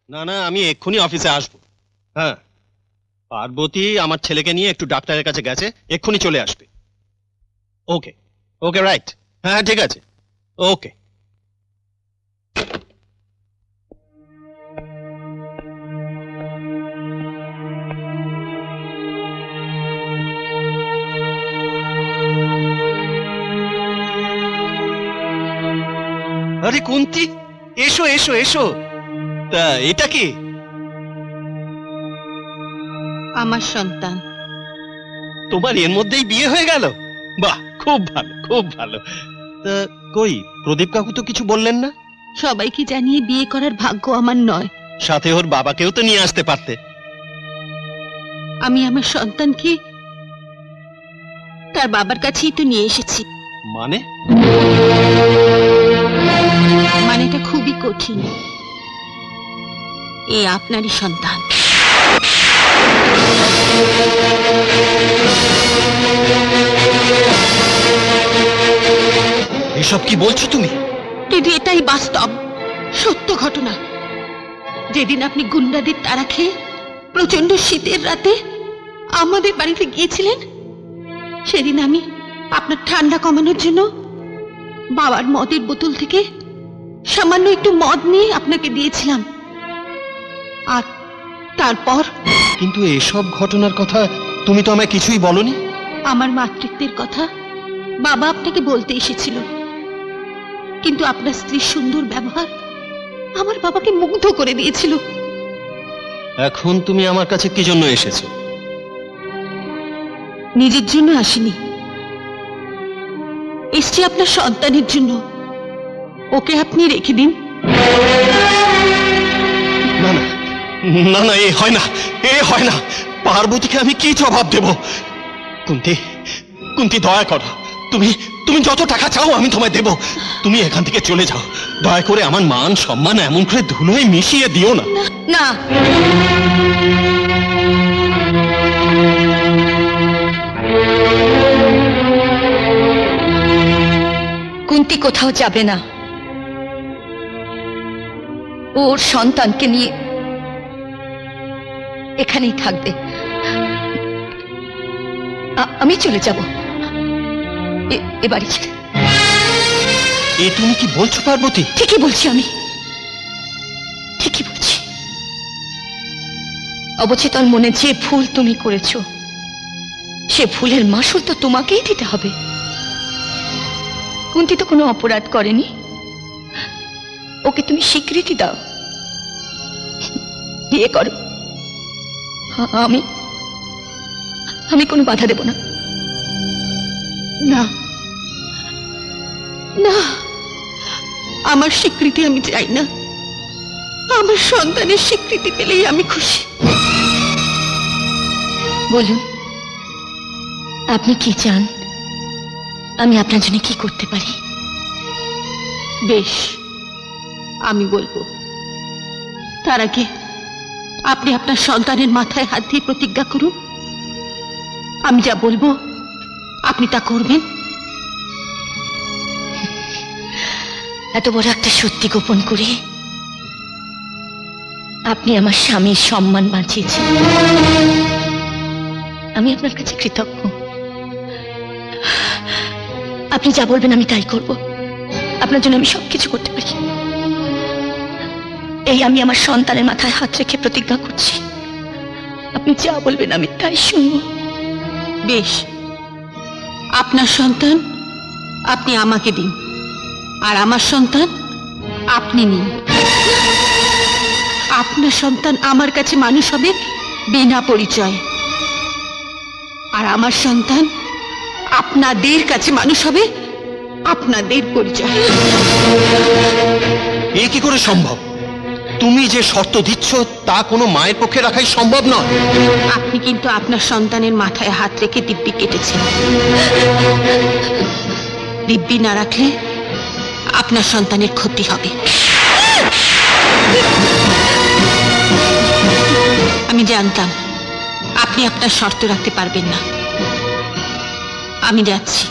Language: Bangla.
না না, আমি এক্ষুনি অফিসে আসবো। হ্যাঁ, পার্বতী আমার ছেলেকে নিয়ে একটু ডাক্তারের কাছে গেছে, এক্ষুনি চলে আসবে। ওকে ওকে, রাইট, হ্যাঁ ঠিক আছে, ওকে। আরে কুন্তি, এসো এসো এসো। তা এটা কি? আমার সন্তান। তোমার এর মধ্যেই বিয়ে হয়ে গেল? বাহ, খুব ভালো খুব ভালো। তা কই প্রদীপ কাকু তো কিছু বললেন না? সবাইকে জানিয়ে বিয়ে করার ভাগ্য আমার নয়। সাথে ওর বাবাকেও তো নিয়ে আসতে পারতে। আমি আমার সন্তানকে তার বাবার কাছেই তো নিয়ে এসেছি। মানেটা খুবই কঠিন। এ আপনারই সন্তান। এসব কি বলছো তুমি? কিন্তু এটাই বাস্তব, সত্য ঘটনা। যেদিন আপনি গুন্ডাদের তাড়া খেয়ে প্রচন্ড শীতের রাতে আমাদের বাড়িতে গিয়েছিলেন, সেদিন আমি আপনার ঠান্ডা কমানোর জন্য বাবার মদের বোতল থেকে সামান্য একটু মদ নিয়ে আপনাকে দিয়েছিলাম। আর তারপর? কিন্তু এসব ঘটনার কথা তুমি তো আমায় কিছুই বলনি। আমার মাতৃত্বের কথা বাবা আপনাকে বলতে এসেছিল, কিন্তু আপনার স্ত্রীর সুন্দর ব্যবহার আমার বাবাকে মুগ্ধ করে দিয়েছিল। এখন তুমি আমার কাছে কি জন্য এসেছো? নিজের জন্য আসিনি, এসছি আপনার সন্তানের জন্য। ওকে আপনি রেখে দিন। না না না না, এ হয় না, এ হয় না। পার্বতীকে আমি কি জবাব দেব? কুন্তি, কুন্তি দয়া করো, তুমি তুমি যত টাকা চাও আমি তোমায় দেব। তুমি এখান থেকে চলে যাও, দয়া করে আমার মান সম্মান এমন করে ধুলোয় মিশিয়ে দিও না। না, কুন্তি কোথাও যাবে না। ওর সন্তানকে নিয়ে এখানেই থাকবে। আমি চলে যাব এ বাড়ি ছেড়ে। এ তুমি কি বলছো পার্বতী? ঠিকই বলছি, আমি ঠিকই বলছি। অবচেতন মনে যে ভুল তুমি করেছো, সে ভুলের মাসুল তো তোমাকেই দিতে হবে। কুন্তি তো কোনো অপরাধ করেনি, ওকে তুমি স্বীকৃতি দাও, বিয়ে করো। আমি আমি কোনো বাধা দেব না। না না, আমার স্বীকৃতি আমি চাই না। আমার সন্তানের স্বীকৃতি পেলেই আমি খুশি। বলুন, আপনি কি চান? আমি আপনার জন্য কি করতে পারি? বেশ, আমি বলবো। তার আগে আপনি আপনার সন্তানের মাথায় হাত দিয়ে প্রতিজ্ঞা করুন, আমি যা বলবো আপনি তা করবেন। এত বড় একটা সত্যি গোপন করে আপনি আমার স্বামীর সম্মান বাঁচিয়েছেন, আমি আপনার কাছে কৃতজ্ঞ। আপনি যা বলবেন আমি তাই করব। আপনার জন্য আমি সবকিছু করতে পারি। এই আমি আমার সন্তানের মাথায় হাত রেখে প্রতিজ্ঞা করছি, আপনি যা বলবেন আমি তাই শুনব। বেশ, আপনার সন্তান আপনি আমাকে দিন, আর আমার সন্তান আপনি নিন। আপনার সন্তান আমার কাছে মানুষ হবে বিনা পরিচয়, আর আমার সন্তান আপনাদের কাছে মানুষ হবে আপনাদের পরিচয়। এ কি করে সম্ভব? তুমি যে শর্ত দিচ্ছ তা কোনো মায়ের পক্ষে রাখাই সম্ভব নয়। আপনি কিন্তু আপনার সন্তানের মাথায় হাত রেখে দিব্যি কেটেছেন। দিব্যি না রাখলে আপনার সন্তানের ক্ষতি হবে। আমি জানতাম আপনি আপনার শর্ত রাখতে পারবেন না। আমি যাচ্ছি।